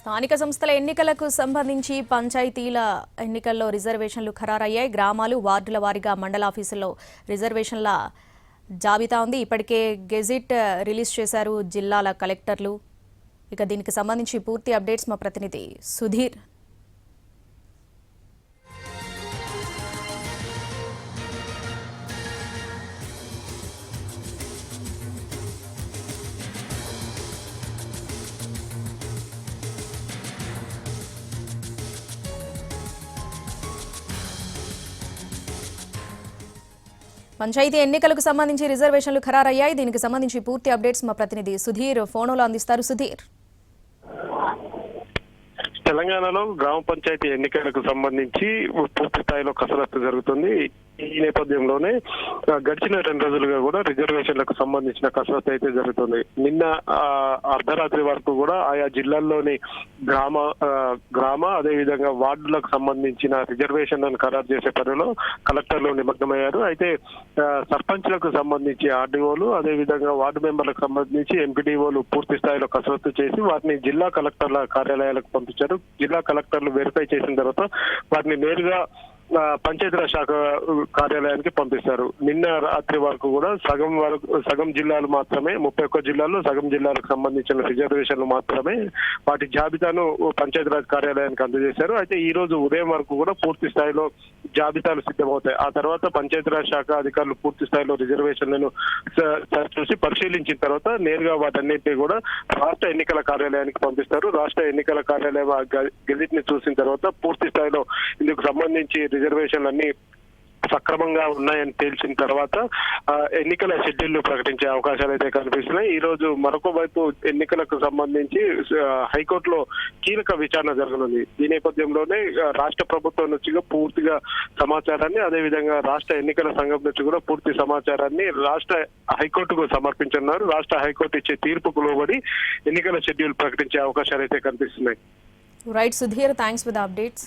స్థానిక సంస్థల ఎన్నికలకు సంబంధించి పంచాయతీల ఎన్నికల్లో రిజర్వేషన్లు ఖరారయ్యాయి. గ్రామాలు వార్డుల వారీగా మండల ఆఫీసుల్లో రిజర్వేషన్ల జాబితా ఉంది. ఇప్పటికే గెజిట్ రిలీజ్ చేశారు జిల్లాల కలెక్టర్లు. ఇక దీనికి సంబంధించి పూర్తి అప్డేట్స్ మా ప్రతినిధి సుధీర్. పంచాయతీ ఎన్నికలకు సంబంధించి రిజర్వేషన్లు ఖరారయ్యాయి. దీనికి సంబంధించి పూర్తి అప్డేట్స్ మా ప్రతినిధి సుధీర్ ఫోన్లో అందిస్తారు. సుధీర్, తెలంగాణలో గ్రామ పంచాయతీ ఎన్నికలకు సంబంధించి పూర్తి స్థాయిలో కసరత్తు జరుగుతుంది. ఈ నేపథ్యంలోనే గడిచిన 2 రోజులుగా కూడా రిజర్వేషన్లకు సంబంధించిన కసరత్తు అయితే జరుగుతుంది. నిన్న అర్ధరాత్రి వరకు కూడా ఆయా జిల్లాల్లోని గ్రామ అదేవిధంగా వార్డులకు సంబంధించిన రిజర్వేషన్లను ఖరారు చేసే పనిలో కలెక్టర్లు నిమగ్నమయ్యారు. అయితే సర్పంచ్లకు సంబంధించి ఆర్డీఓలు అదేవిధంగా వార్డు మెంబర్లకు సంబంధించి ఎంపీడీఓలు పూర్తి స్థాయిలో కసరత్తు చేసి వాటిని జిల్లా కలెక్టర్ల కార్యాలయాలకు పంపించారు. జిల్లా కలెక్టర్లు వెరిఫై చేసిన తర్వాత వాటిని నేరుగా పంచాయతీరాజ్ శాఖ కార్యాలయానికి పంపిస్తారు. నిన్న రాత్రి వరకు కూడా సగం జిల్లాలు మాత్రమే 31 జిల్లాల్లో సగం జిల్లాలకు సంబంధించిన రిజర్వేషన్లు మాత్రమే వాటి జాబితాను పంచాయతీరాజ్ కార్యాలయానికి అందజేశారు. అయితే ఈ రోజు ఉదయం వరకు కూడా పూర్తి స్థాయిలో జాబితాలు సిద్ధమవుతాయి. ఆ తర్వాత పంచాయతీరాజ్ శాఖ అధికారులు పూర్తి స్థాయిలో రిజర్వేషన్లను చూసి పరిశీలించిన తర్వాత నేరుగా వాటన్నిటినీ కూడా రాష్ట్ర ఎన్నికల కార్యాలయానికి పంపిస్తారు. రాష్ట్ర ఎన్నికల కార్యాలయం గెజిట్ ని చూసిన తర్వాత పూర్తి స్థాయిలో ఇందుకు సంబంధించి రిజర్వేషన్లన్నీ సక్రమంగా ఉన్నాయని తేల్చిన తర్వాత ఎన్నికల షెడ్యూల్ ప్రకటించే అవకాశాలు అయితే కనిపిస్తున్నాయి. ఈ రోజు మరొక వైపు ఎన్నికలకు సంబంధించి హైకోర్టులో కీలక విచారణ జరగనుంది. ఈ నేపథ్యంలోనే రాష్ట్ర ప్రభుత్వం నుంచి పూర్తిగా సమాచారాన్ని అదేవిధంగా రాష్ట్ర ఎన్నికల సంఘం నుంచి కూడా పూర్తి సమాచారాన్ని రాష్ట్ర హైకోర్టుకు సమర్పించనున్నారు. రాష్ట్ర హైకోర్టు ఇచ్చే తీర్పుకు లోబడి ఎన్నికల షెడ్యూల్ ప్రకటించే అవకాశాలు అయితే కనిపిస్తున్నాయి. Right Sudheer, thanks for the updates.